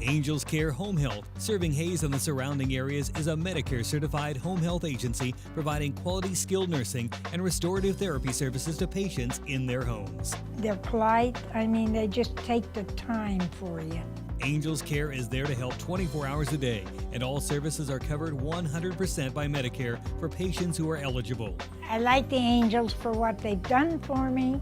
Angels Care Home Health, serving Hayes and the surrounding areas, is a Medicare certified home health agency providing quality skilled nursing and restorative therapy services to patients in their homes. They're polite. I mean, they just take the time for you. Angels Care is there to help 24 hours a day, and all services are covered 100% by Medicare for patients who are eligible. I like the Angels for what they've done for me.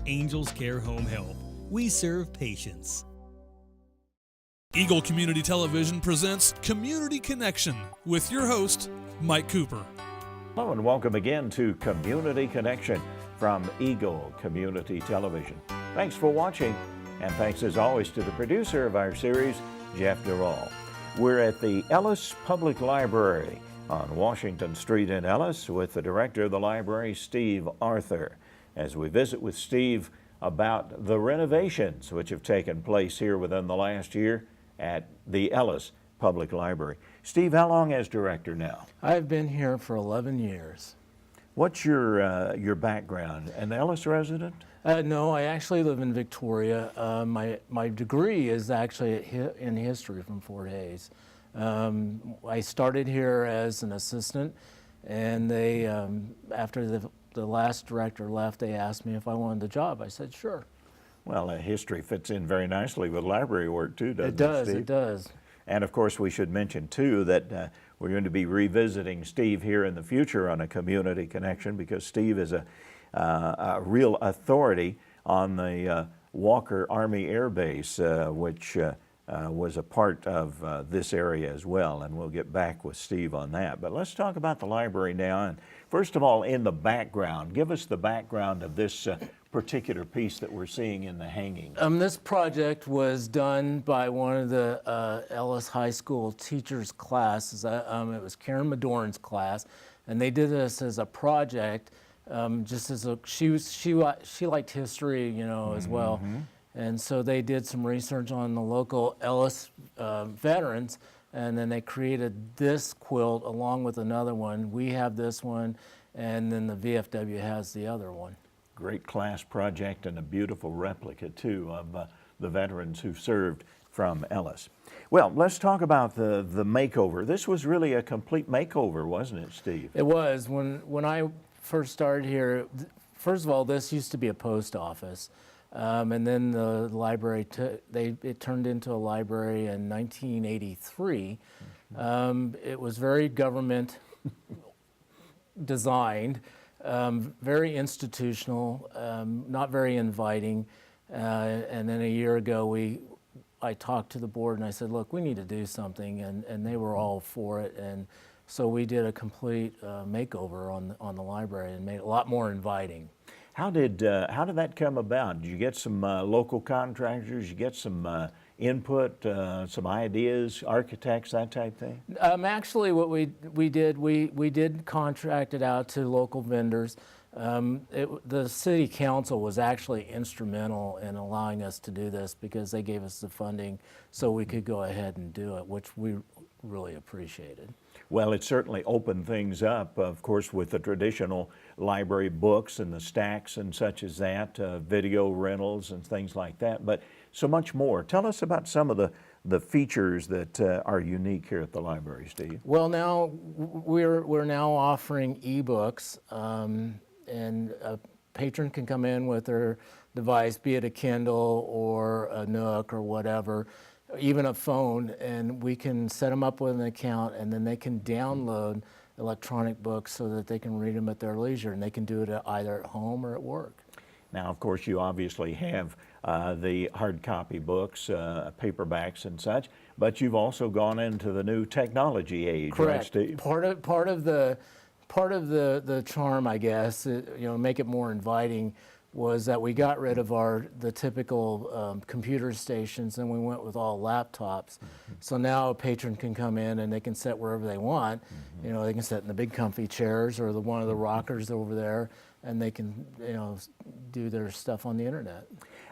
Angels Care Home Health. We serve patients. Eagle Community Television presents Community Connection with your host, Mike Cooper. Hello and welcome again to Community Connection from Eagle Community Television. Thanks for watching, and thanks as always to the producer of our series, Jeff Durall. We're at the Ellis Public Library on Washington Street in Ellis with the director of the library, Steve Arthur, as we visit with Steve about the renovations which have taken place here within the last year at the Ellis Public Library. Steve, how long as director now? I've been here for 11 years. What's your background? An Ellis resident? No, I actually live in Victoria. My degree is actually in history from Fort Hays. I started here as an assistant, and they, after the last director left, they asked me if I wanted the job. I said, sure. Well, history fits in very nicely with library work too, doesn't it, Steve? It does. And of course, we should mention too that we're going to be revisiting Steve here in the future on a Community Connection, because Steve is a real authority on the Walker Army Air Base, which was a part of this area as well, and we'll get back with Steve on that. But let's talk about the library now. And first of all, in the background, give us the background of this particular piece that we're seeing in the hanging. This project was done by one of the Ellis High School teachers' classes. It was Karen Madorn's class, and they did this as a project. Just as she liked history, you know, as well. And so they did some research on the local Ellis veterans, and then they created this quilt along with another one. We have this one, and then the VFW has the other one. Great class project and a beautiful replica too of the veterans who served from Ellis. Well, let's talk about the makeover. This was really a complete makeover, wasn't it, Steve? It was. When I first started here, first of all, this used to be a post office. And then the library, it turned into a library in 1983. It was very government designed, very institutional, not very inviting. And then a year ago, I talked to the board and I said, look, we need to do something, and they were all for it. And so we did a complete makeover on the library and made it a lot more inviting. How did that come about? Did you get some local contractors? You get some input, some ideas, architects, that type thing? Actually, what we did contract it out to local vendors. The city council was actually instrumental in allowing us to do this, because they gave us the funding so we could go ahead and do it, which we really appreciated. Well, it certainly opened things up, of course, with the traditional library books and the stacks and such as that, video rentals and things like that, but so much more. Tell us about some of the features that are unique here at the library, Steve. Well, now we're now offering ebooks, and a patron can come in with their device, be it a Kindle or a Nook or whatever, even a phone, and we can set them up with an account, and then they can download electronic books so that they can read them at their leisure, and they can do it either at home or at work. Now, of course, you obviously have the hard copy books, paperbacks and such, but you've also gone into the new technology age, correct. Right, Steve? Part of the charm, I guess, make it more inviting, was that we got rid of the typical computer stations, and we went with all laptops. So now a patron can come in and they can sit wherever they want. You know, they can sit in the big comfy chairs or one of the rockers over there, and they can, do their stuff on the internet.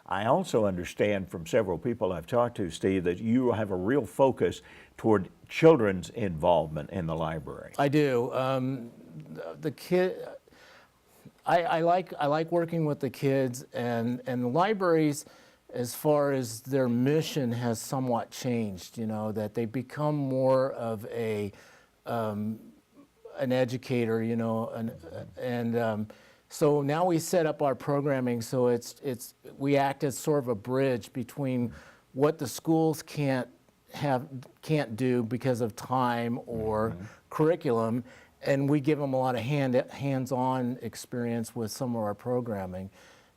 I also understand from several people I've talked to, Steve, that you have a real focus toward children's involvement in the library. I do. I like working with the kids, and the libraries as far as their mission has somewhat changed, you know, that they become more of an educator, you know, so now we set up our programming so we act as sort of a bridge between what the schools can't do because of time or curriculum, and we give them a lot of hands-on experience with some of our programming.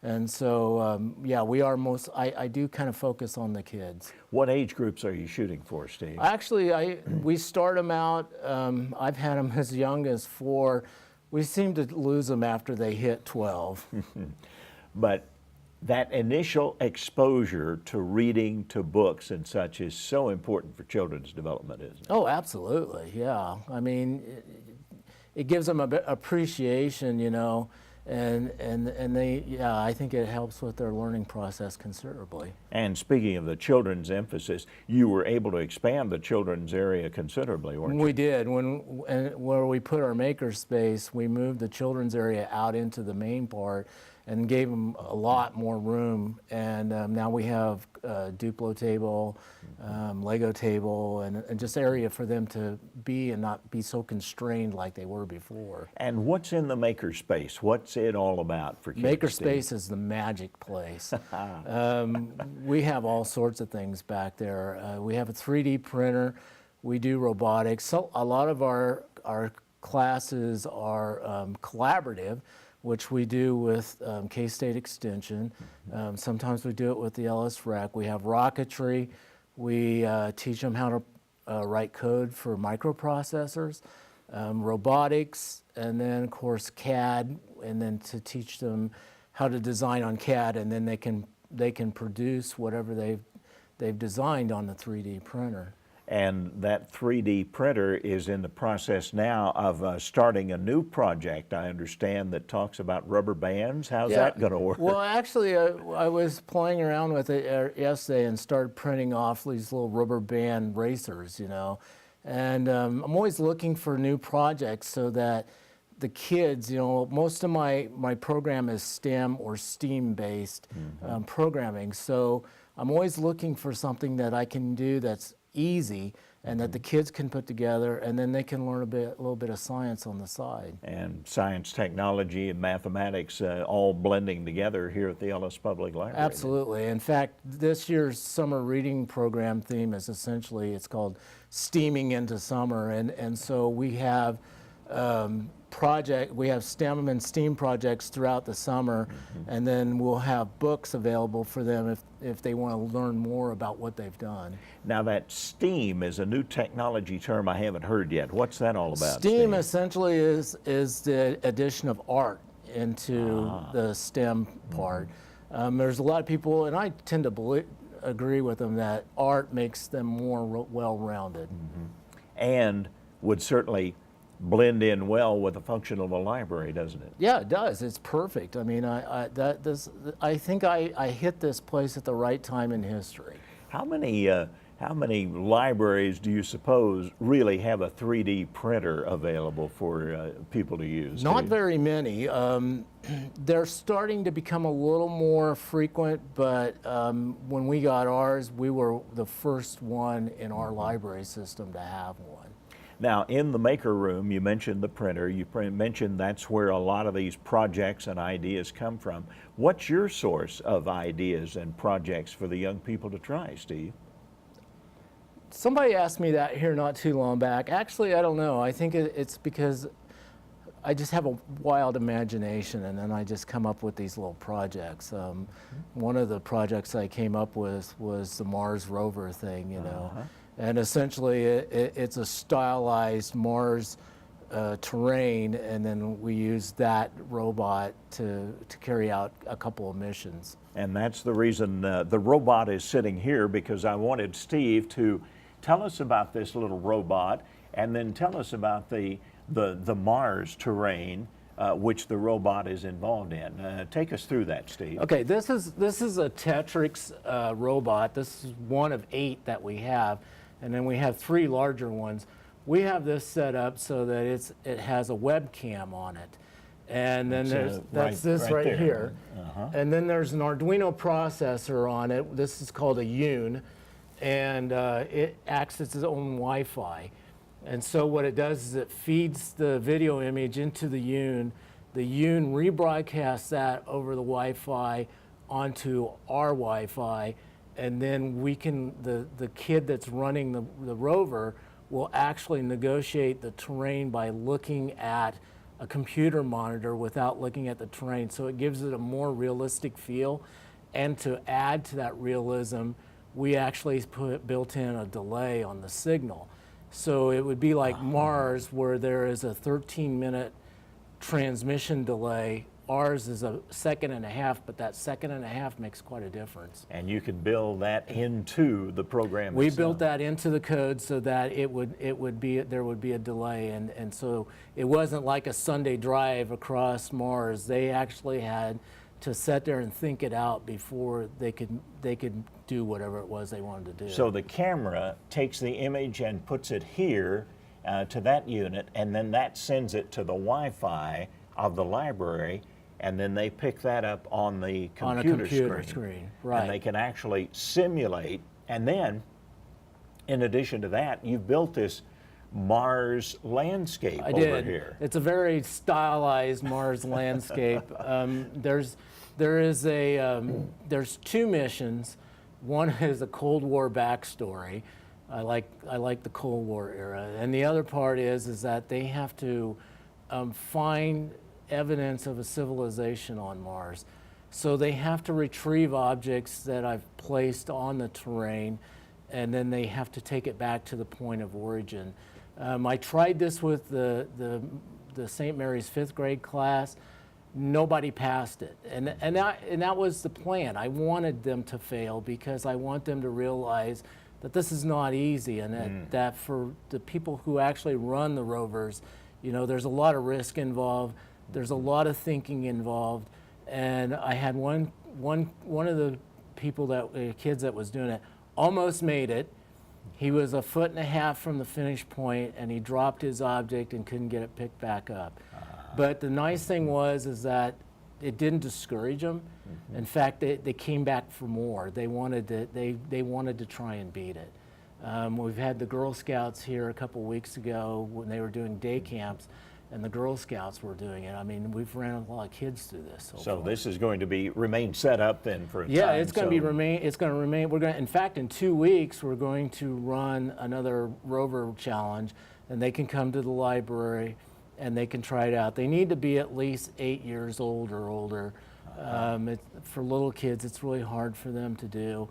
And so, yeah, I do kind of focus on the kids. What age groups are you shooting for, Steve? Actually, we start them out, I've had them as young as 4. We seem to lose them after they hit 12. But that initial exposure to reading, to books and such is so important for children's development, isn't it? Oh, absolutely, yeah. I mean, it gives them a bit appreciation, you know, and I think it helps with their learning process considerably. And speaking of the children's emphasis, you were able to expand the children's area considerably, weren't you? We did. Where we put our makerspace, we moved the children's area out into the main part and gave them a lot more room. And now we have a Duplo table, Lego table, and just area for them to be and not be so constrained like they were before. And what's in the makerspace? What's it all about for kids? Makerspace is the magic place. We have all sorts of things back there. We have a 3D printer. We do robotics. So a lot of our classes are collaborative, which we do with K-State Extension. Sometimes we do it with the Ellis Rec. We have rocketry. We teach them how to write code for microprocessors, robotics, and then of course CAD, and then to teach them how to design on CAD, and then they can produce whatever they've designed on the 3D printer. And that 3D printer is in the process now of starting a new project, I understand, that talks about rubber bands. How's that going to work? Well, actually, I was playing around with it yesterday and started printing off these little rubber band racers, you know. And I'm always looking for new projects so that the kids, you know, most of my program is STEM or STEAM-based programming. So I'm always looking for something that I can do that's easy and that the kids can put together, and then they can learn a little bit of science on the side. And science, technology, and mathematics all blending together here at the Ellis Public Library. Absolutely. In fact, this year's summer reading program theme is essentially, it's called Steaming into Summer, and so we have we have STEM and STEAM projects throughout the summer, and then we'll have books available for them if they want to learn more about what they've done. Now that STEAM is a new technology term I haven't heard yet. What's that all about? STEAM essentially is the addition of art into the STEM part. There's a lot of people, and I tend to agree with them, that art makes them more well-rounded. And would certainly blend in well with the function of a library, doesn't it? Yeah, it does. It's perfect. I mean, I think I hit this place at the right time in history. How many libraries do you suppose really have a 3D printer available for people to use? Not very many. They're starting to become a little more frequent, but when we got ours, we were the first one in our library system to have one. Now, in the maker room, you mentioned the printer. You mentioned that's where a lot of these projects and ideas come from. What's your source of ideas and projects for the young people to try, Steve? Somebody asked me that here not too long back. Actually, I don't know. I think it's because I just have a wild imagination, and then I just come up with these little projects. One of the projects I came up with was the Mars rover thing, you know. And essentially, it's a stylized Mars terrain, and then we use that robot to carry out a couple of missions. And that's the reason the robot is sitting here, because I wanted Steve to tell us about this little robot, and then tell us about the Mars terrain, which the robot is involved in. Take us through that, Steve. Okay, this is a Tetrix robot. This is one of 8 that we have. And then we have 3 larger ones. We have this set up so that it has a webcam on it. And then That's, that's this right right there. here. And then there's an Arduino processor on it. This is called a Yun, and it acts as its own Wi-Fi. And so what it does is it feeds the video image into the Yun. The Yun rebroadcasts that over the Wi-Fi onto our Wi-Fi, and then we can, the kid that's running the rover will actually negotiate the terrain by looking at a computer monitor without looking at the terrain. So it gives it a more realistic feel. And to add to that realism, we actually built in a delay on the signal. So it would be like Mars, where there is a 13-minute transmission delay. Ours is a 1.5 seconds, but that 1.5 seconds makes quite a difference. And you can build that into the program We itself. built that into the code so that there would be a delay, and so it wasn't like a Sunday drive across Mars. They actually had to sit there and think it out before they could do whatever it was they wanted to do. So the camera takes the image and puts it here to that unit, and then that sends it to the Wi-Fi of the library, and then they pick that up on the computer screen. Right. And they can actually simulate. And then, in addition to that, you've built this Mars landscape over here. It's a very stylized Mars landscape. There's two missions. One is a Cold War backstory. I like the Cold War era, and the other part is that they have to find evidence of a civilization on Mars. So they have to retrieve objects that I've placed on the terrain, and then they have to take it back to the point of origin. I tried this with the St. Mary's 5th grade class. Nobody passed it, and that was the plan. I wanted them to fail because I want them to realize that this is not easy, and that for the people who actually run the rovers, you know, there's a lot of risk involved. There's a lot of thinking involved, and I had one of the kids that was doing it almost made it. He was 1.5 feet from the finish point, and he dropped his object and couldn't get it picked back up. But the nice thing is that it didn't discourage them. In fact, they came back for more. They wanted to try and beat it. We've had the Girl Scouts here a couple weeks ago when they were doing day camps, and the Girl Scouts were doing it. I mean, we've ran a lot of kids through this. So this is going to remain set up then for a yeah, time. it's going to remain. It's going to remain. In fact, in 2 weeks, we're going to run another rover challenge, and they can come to the library and they can try it out. They need to be at least 8 years old or older. For little kids, it's really hard for them to do.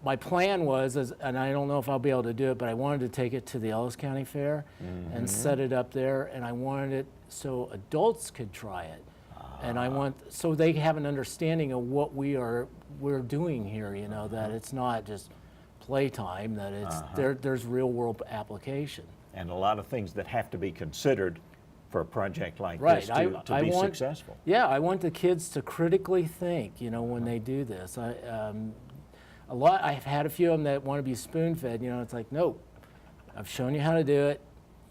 My plan was, and I don't know if I'll be able to do it, but I wanted to take it to the Ellis County Fair and set it up there, and I wanted it so adults could try it. And so they have an understanding of what we're doing here, you know, that it's not just playtime, that it's there's real world application. And a lot of things that have to be considered for a project like Right. this to be successful. Yeah, I want the kids to critically think, you know, when they do this. I've had a few of them that want to be spoon-fed, you know, it's like, nope, I've shown you how to do it,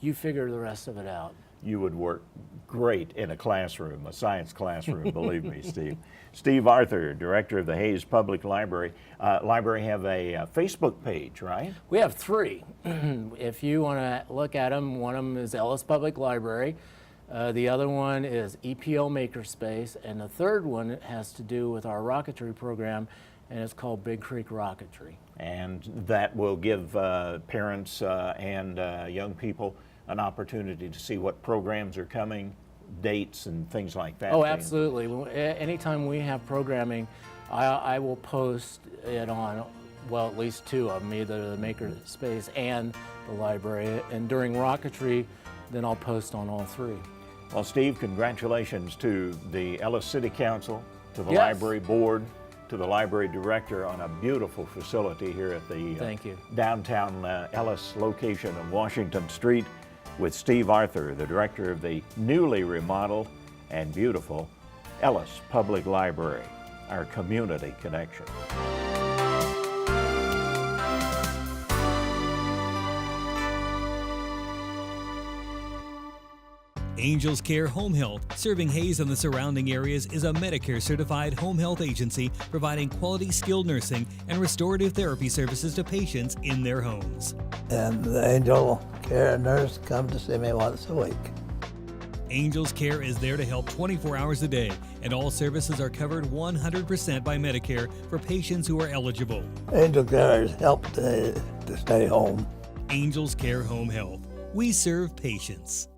you figure the rest of it out. You would work great in a classroom, a science classroom, believe me, Steve. Steve Arthur, director of the Hayes Public Library. Library have a Facebook page, right? We have 3. If you want to look at them, one of them is Ellis Public Library. The other one is EPL Makerspace, and the third one has to do with our rocketry program, and it's called Big Creek Rocketry. And that will give parents and young people an opportunity to see what programs are coming, dates and things like that. Oh, absolutely. Anytime we have programming, I will post it on, well, at least 2 of them, either the Makerspace and the library. And during rocketry, then I'll post on all 3. Well, Steve, congratulations to the Ellis City Council, to the Yes. library board, to the library director on a beautiful facility here at the Thank you. downtown Ellis location of Washington Street, with Steve Arthur, the director of the newly remodeled and beautiful Ellis Public Library, our community connection. Angels Care Home Health, serving Hayes and the surrounding areas, is a Medicare certified home health agency providing quality skilled nursing and restorative therapy services to patients in their homes. And the Angel Care nurse comes to see me once a week. Angels Care is there to help 24 hours a day, and all services are covered 100% by Medicare for patients who are eligible. Angel Care has helped to stay home. Angels Care Home Health. We serve patients.